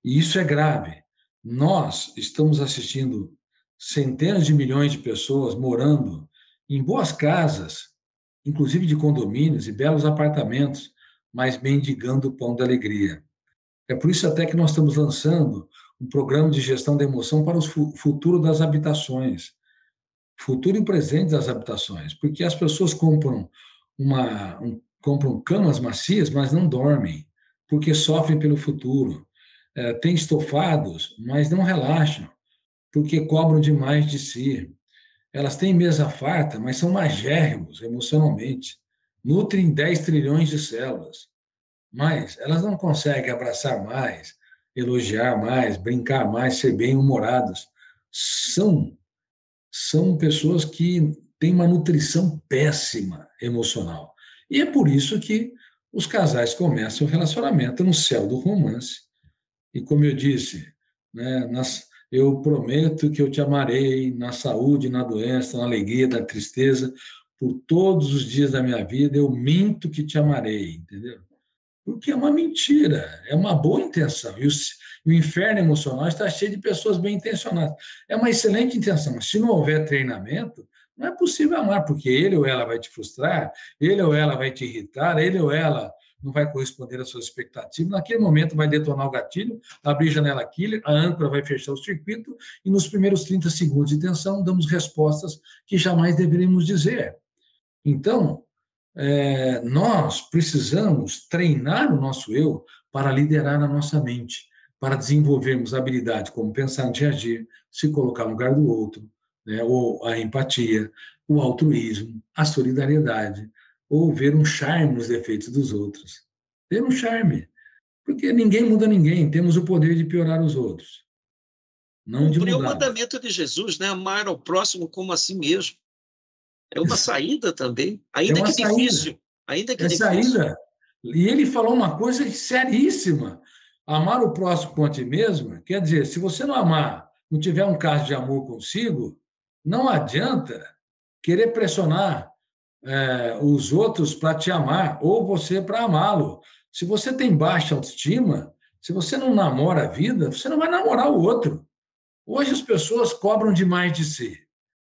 E isso é grave. Nós estamos assistindo centenas de milhões de pessoas morando em boas casas, inclusive de condomínios e belos apartamentos, mas mendigando o pão da alegria. É por isso até que nós estamos lançando um programa de gestão da emoção para o futuro das habitações, futuro e presente das habitações, porque as pessoas compram camas macias, mas não dormem, porque sofrem pelo futuro. Têm estofados, mas não relaxam, porque cobram demais de si. Elas têm mesa farta, mas são magérrimos emocionalmente. Nutrem 10 trilhões de células, mas elas não conseguem abraçar mais, elogiar mais, brincar mais, ser bem-humorados. São pessoas que têm uma nutrição péssima emocional. E é por isso que os casais começam o relacionamento no céu do romance. E como eu disse, né, eu prometo que eu te amarei na saúde, na doença, na alegria, na tristeza, por todos os dias da minha vida, eu minto que te amarei, entendeu? Porque é uma mentira, é uma boa intenção. E o inferno emocional está cheio de pessoas bem intencionadas. É uma excelente intenção, mas se não houver treinamento, não é possível amar, porque ele ou ela vai te frustrar, ele ou ela vai te irritar, ele ou ela não vai corresponder às suas expectativas. Naquele momento vai detonar o gatilho, abrir a janela killer, a âncora vai fechar o circuito e nos primeiros 30 segundos de tensão damos respostas que jamais deveríamos dizer. Então, nós precisamos treinar o nosso eu para liderar a nossa mente, para desenvolvermos habilidades como pensar antes de agir, se colocar no lugar do outro, né? Ou a empatia, o altruísmo, a solidariedade, ou ver um charme nos defeitos dos outros. Ver um charme, porque ninguém muda ninguém, temos o poder de piorar os outros, não de Cumprir o mudar. mandamento de Jesus, né? Amar ao próximo como a si mesmo. É uma saída também, É ainda uma que saída. difícil, ainda que É difícil. saída. E ele falou uma coisa seríssima. Amar o próximo como a ti mesmo, quer dizer, se você não amar, não tiver um caso de amor consigo, não adianta querer pressionar os outros para te amar ou você para amá-lo. Se você tem baixa autoestima, se você não namora a vida, você não vai namorar o outro. Hoje as pessoas cobram demais de si,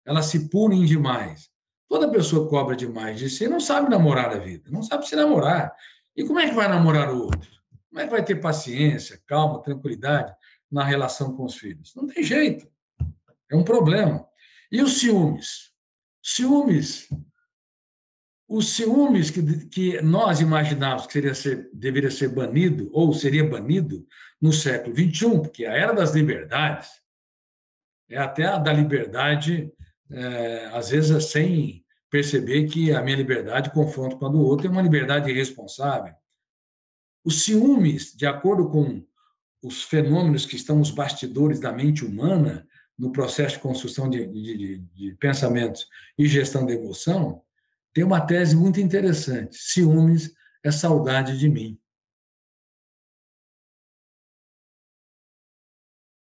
elas se punem demais. Toda pessoa que cobra demais de si não sabe namorar a vida, não sabe se namorar. E como é que vai namorar o outro? Como é que vai ter paciência, calma, tranquilidade na relação com os filhos? Não tem jeito. É um problema. E os ciúmes? Ciúmes. Os ciúmes que nós imaginávamos que deveria ser banido, ou seria banido no século XXI, porque a era das liberdades é até a da liberdade, às vezes sem perceber que a minha liberdade, confronto com a do outro, é uma liberdade irresponsável. Os ciúmes, de acordo com os fenômenos que estão nos bastidores da mente humana, no processo de construção de pensamentos e gestão da emoção, tem uma tese muito interessante. Ciúmes é saudade de mim.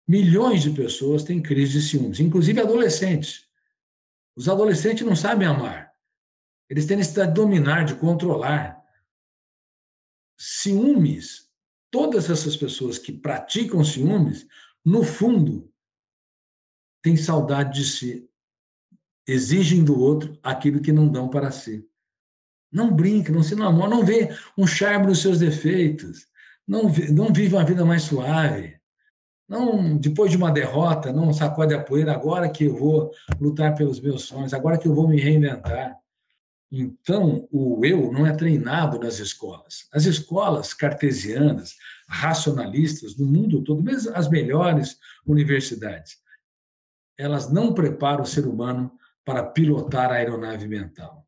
Milhões de pessoas têm crise de ciúmes, inclusive adolescentes. Os adolescentes não sabem amar. Eles têm necessidade de dominar, de controlar. Ciúmes, todas essas pessoas que praticam ciúmes, no fundo, têm saudade de si, exigem do outro aquilo que não dão para si. Não brinca, não se namora, não vê um charme nos seus defeitos, não vive uma vida mais suave. Não, depois de uma derrota, não sacode a poeira, agora que eu vou lutar pelos meus sonhos, agora que eu vou me reinventar. Então, o eu não é treinado nas escolas. As escolas cartesianas, racionalistas, no mundo todo, mesmo as melhores universidades, elas não preparam o ser humano para pilotar a aeronave mental.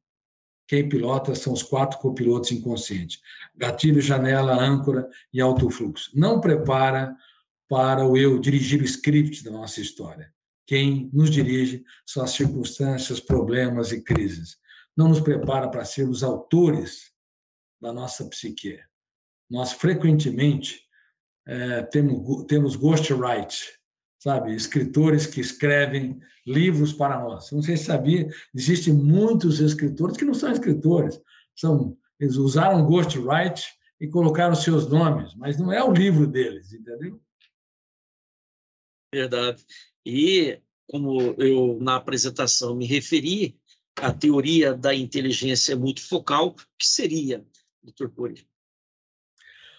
Quem pilota são os 4 copilotos inconscientes: gatilho, janela, âncora e autofluxo. Não prepara para o eu dirigir o script da nossa história. Quem nos dirige são as circunstâncias, problemas e crises. Não nos prepara para sermos autores da nossa psique. Nós, frequentemente, temos ghostwrite, sabe? Escritores que escrevem livros para nós. Não sei se sabia, existem muitos escritores que não são escritores. Eles usaram ghostwrite e colocaram seus nomes, mas não é o livro deles, entendeu? Verdade. E, como eu na apresentação me referi, a teoria da inteligência multifocal, que seria, Dr. Poli?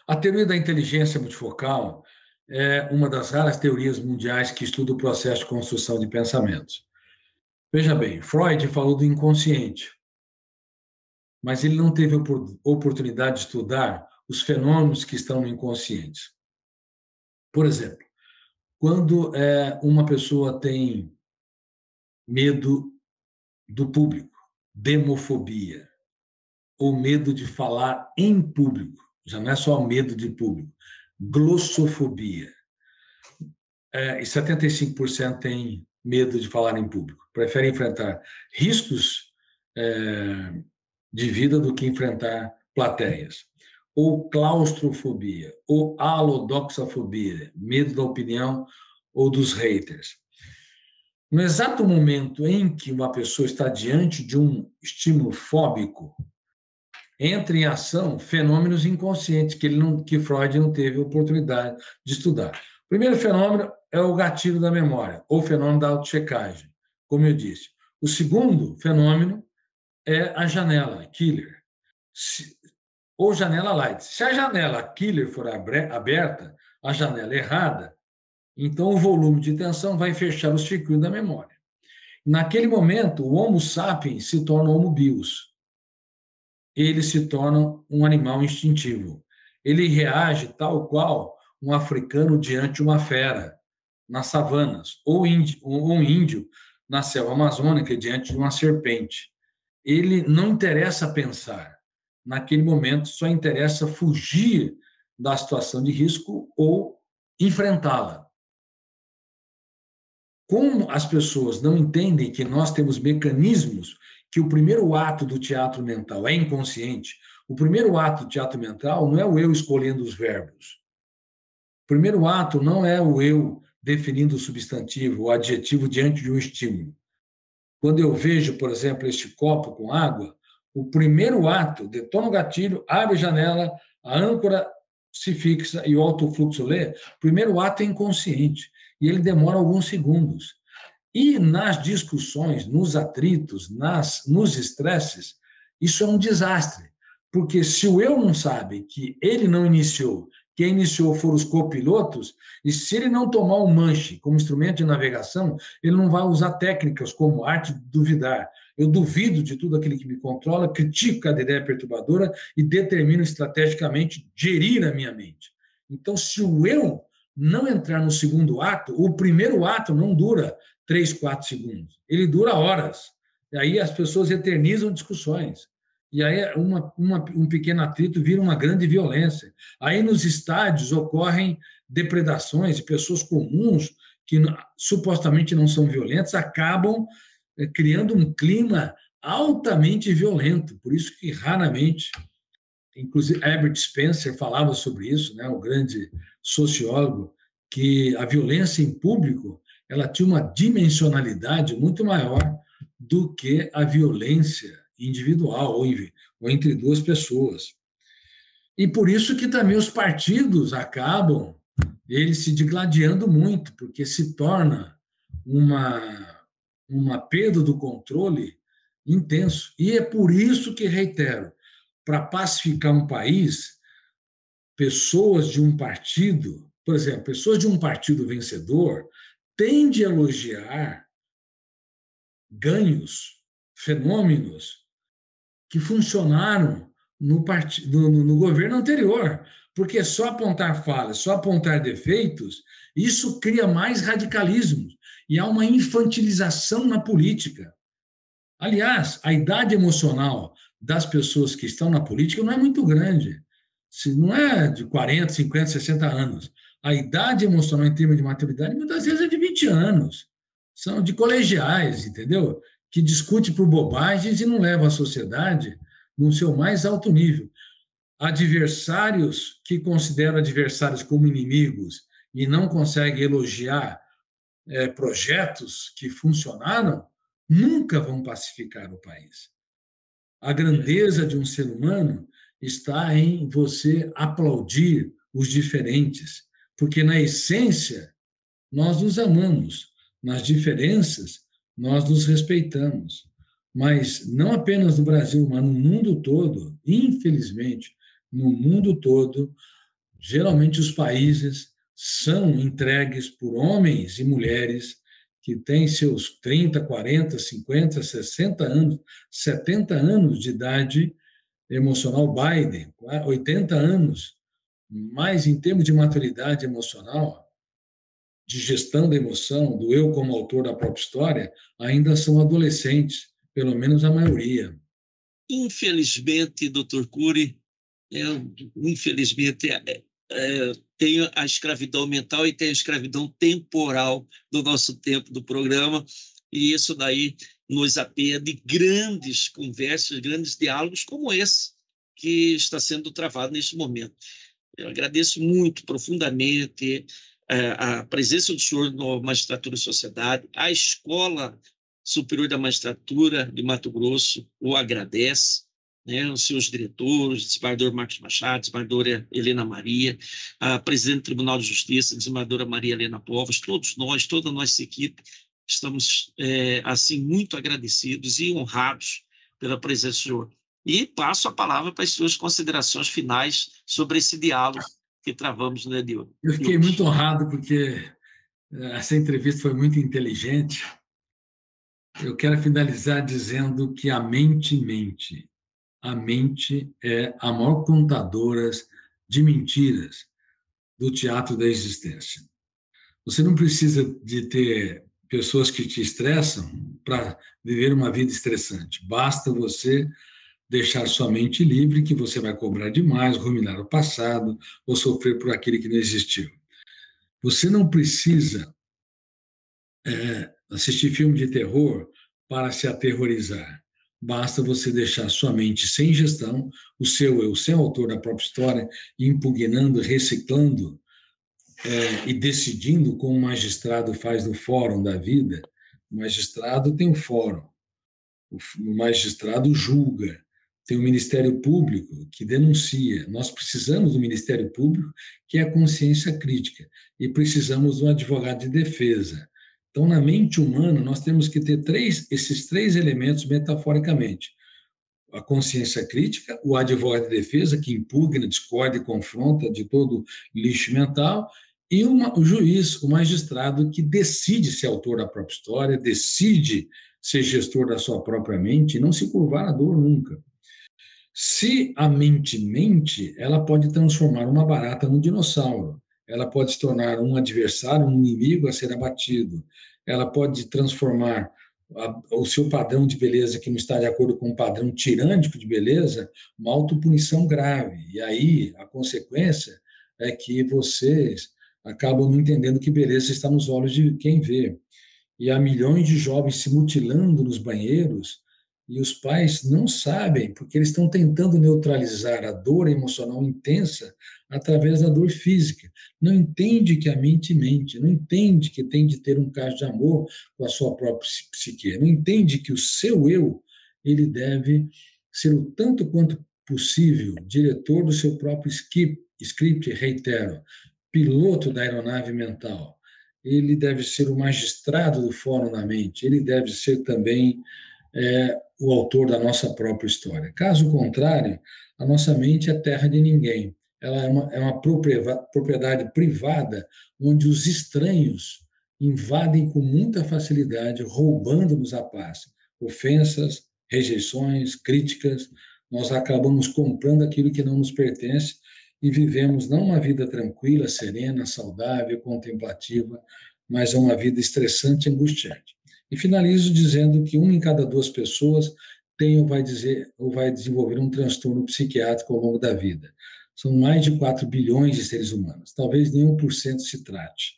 A teoria da inteligência multifocal é uma das raras teorias mundiais que estuda o processo de construção de pensamentos. Veja bem, Freud falou do inconsciente, mas ele não teve oportunidade de estudar os fenômenos que estão no inconsciente. Por exemplo, quando uma pessoa tem medo do público, demofobia, ou medo de falar em público, já não é só medo de público, glossofobia, e 75% tem medo de falar em público, preferem enfrentar riscos de vida do que enfrentar plateias. Ou claustrofobia, ou alodoxafobia, medo da opinião ou dos haters. No exato momento em que uma pessoa está diante de um estímulo fóbico, entra em ação fenômenos inconscientes que Freud não teve oportunidade de estudar. O primeiro fenômeno é o gatilho da memória, ou fenômeno da autochecagem, como eu disse. O segundo fenômeno é a janela killer, ou janela light. Se a janela killer for aberta, a janela errada, então o volume de tensão vai fechar os circuitos da memória. Naquele momento, o Homo sapiens se torna Homo bios. Ele se torna um animal instintivo. Ele reage tal qual um africano diante de uma fera nas savanas, ou um índio na selva amazônica diante de uma serpente. Ele não interessa pensar. Naquele momento, só interessa fugir da situação de risco ou enfrentá-la. Como as pessoas não entendem que nós temos mecanismos, que o primeiro ato do teatro mental é inconsciente, o primeiro ato do teatro mental não é o eu escolhendo os verbos. O primeiro ato não é o eu definindo o substantivo, o adjetivo diante de um estímulo. Quando eu vejo, por exemplo, este copo com água, o primeiro ato, detona o gatilho, abre a janela, a âncora se fixa e o autofluxo lê, o primeiro ato é inconsciente e ele demora alguns segundos. E nas discussões, nos atritos, nos estresses, isso é um desastre, porque se o eu não sabe que ele não iniciou, quem iniciou foram os copilotos, e se ele não tomar o manche como instrumento de navegação, ele não vai usar técnicas como arte de duvidar. Eu duvido de tudo aquilo que me controla, critico cada ideia perturbadora e determino estrategicamente gerir a minha mente. Então, se o eu não entrar no segundo ato, o primeiro ato não dura 3, 4 segundos, ele dura horas. E aí as pessoas eternizam discussões. E aí um pequeno atrito vira uma grande violência. Aí nos estádios ocorrem depredações e pessoas comuns que supostamente não são violentas acabam criando um clima altamente violento. Por isso que raramente, inclusive Herbert Spencer falava sobre isso, né, o grande sociólogo, que a violência em público ela tinha uma dimensionalidade muito maior do que a violência individual ou entre duas pessoas. E por isso que também os partidos acabam eles se digladiando muito, porque se torna uma perda do controle intenso. E é por isso que, reitero, para pacificar um país, pessoas de um partido, por exemplo, pessoas de um partido vencedor, tendem a elogiar ganhos, fenômenos que funcionaram no governo anterior, porque só apontar falhas, só apontar defeitos, isso cria mais radicalismo e há uma infantilização na política. Aliás, a idade emocional das pessoas que estão na política não é muito grande. Não é de 40, 50, 60 anos. A idade emocional em termos de maturidade muitas vezes é de 20 anos. São de colegiais, entendeu? Que discute por bobagens e não leva a sociedade no seu mais alto nível. Adversários que consideram adversários como inimigos e não conseguem elogiar projetos que funcionaram, nunca vão pacificar o país. A grandeza de um ser humano está em você aplaudir os diferentes, porque na essência nós nos amamos, nas diferenças nós nos respeitamos. mas não apenas no Brasil, mas no mundo todo, infelizmente, no mundo todo, geralmente os países são entregues por homens e mulheres que têm seus 30, 40, 50, 60 anos, 70 anos de idade emocional. Biden, 80 anos, mas em termos de maturidade emocional, de gestão da emoção, do eu como autor da própria história, ainda são adolescentes, pelo menos a maioria. Infelizmente, doutor Cury, infelizmente, tem a escravidão mental e tem a escravidão temporal do nosso tempo do programa, e isso daí nos apeia de grandes conversas, grandes diálogos como esse que está sendo travado neste momento. Eu agradeço muito, profundamente, a presença do senhor na Magistratura e Sociedade. A Escola Superior da Magistratura de Mato Grosso o agradece, né, os seus diretores, o desembargador Marcos Machado, a desembargadora Helena Maria, a presidente do Tribunal de Justiça, a desembargadora Maria Helena Povos, todos nós, toda a nossa equipe, estamos, assim, muito agradecidos e honrados pela presença do senhor. E passo a palavra para as suas considerações finais sobre esse diálogo que travamos no dia de hoje. Eu fiquei muito honrado porque essa entrevista foi muito inteligente. Eu quero finalizar dizendo que a mente mente. A mente é a maior contadora de mentiras do teatro da existência. Você não precisa de ter pessoas que te estressam para viver uma vida estressante. Basta você deixar sua mente livre, que você vai cobrar demais, ruminar o passado ou sofrer por aquilo que não existiu. Você não precisa assistir filme de terror para se aterrorizar. Basta você deixar sua mente sem gestão, o seu eu sem autor da própria história, impugnando, reciclando e decidindo como o magistrado faz no fórum da vida. O magistrado tem um fórum, o magistrado julga, tem o Ministério Público que denuncia. Nós precisamos do Ministério Público, que é a consciência crítica, e precisamos do advogado de defesa. Então, na mente humana, nós temos que ter esses três elementos metaforicamente. A consciência crítica, o advogado de defesa, que impugna, discorda e confronta de todo lixo mental, e o juiz, o magistrado, que decide ser autor da própria história, decide ser gestor da sua própria mente e não se curvar à dor nunca. Se a mente mente, ela pode transformar uma barata num dinossauro, ela pode se tornar um adversário, um inimigo a ser abatido, ela pode transformar o seu padrão de beleza, que não está de acordo com o padrão tirânico de beleza, uma autopunição grave. E aí a consequência é que vocês acabam não entendendo que beleza está nos olhos de quem vê. E há milhões de jovens se mutilando nos banheiros e os pais não sabem, porque eles estão tentando neutralizar a dor emocional intensa através da dor física. Não entende que a mente mente, não entende que tem de ter um caso de amor com a sua própria psique, não entende que o seu eu, ele deve ser o tanto quanto possível diretor do seu próprio script, reitero, piloto da aeronave mental. Ele deve ser o magistrado do fórum na mente, ele deve ser também o autor da nossa própria história. Caso contrário, a nossa mente é terra de ninguém. Ela é uma propriedade privada, onde os estranhos invadem com muita facilidade, roubando-nos a paz. Ofensas, rejeições, críticas, nós acabamos comprando aquilo que não nos pertence e vivemos não uma vida tranquila, serena, saudável, contemplativa, mas uma vida estressante e angustiante. E finalizo dizendo que uma em cada duas pessoas tem ou vai desenvolver um transtorno psiquiátrico ao longo da vida. São mais de 4 bilhões de seres humanos. Talvez nem 1% se trate.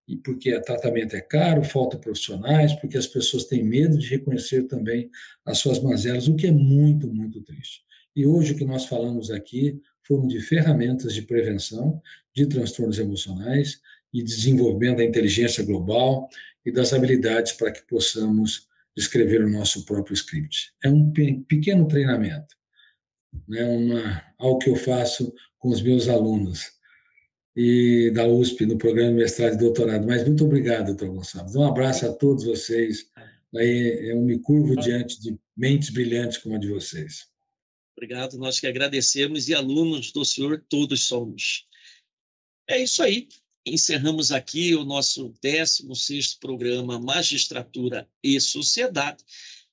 E porque o tratamento é caro, falta profissionais, porque as pessoas têm medo de reconhecer também as suas mazelas, o que é muito, muito triste. E hoje o que nós falamos aqui foram de ferramentas de prevenção de transtornos emocionais e desenvolvimento da inteligência global e das habilidades para que possamos escrever o nosso próprio script. É um pequeno treinamento, né? Algo que eu faço com os meus alunos e da USP no programa de mestrado e doutorado. Mas muito obrigado, doutor Gonçalves. Um abraço a todos vocês. aí eu me curvo diante de mentes brilhantes como a de vocês. Obrigado, nós que agradecemos, e alunos do senhor todos somos. É isso aí. Encerramos aqui o nosso 16º programa Magistratura e Sociedade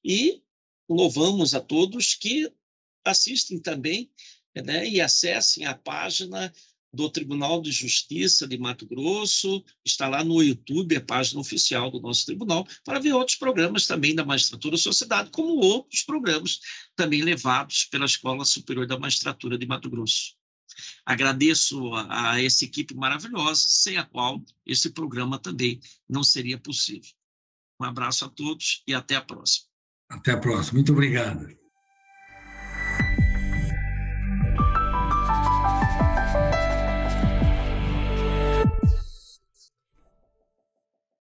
e louvamos a todos que assistem também, né, e acessem a página do Tribunal de Justiça de Mato Grosso, está lá no YouTube, a página oficial do nosso tribunal, para ver outros programas também da Magistratura e Sociedade, como outros programas também levados pela Escola Superior da Magistratura de Mato Grosso. Agradeço a essa equipe maravilhosa, sem a qual esse programa também não seria possível. Um abraço a todos e até a próxima. Até a próxima. Muito obrigado.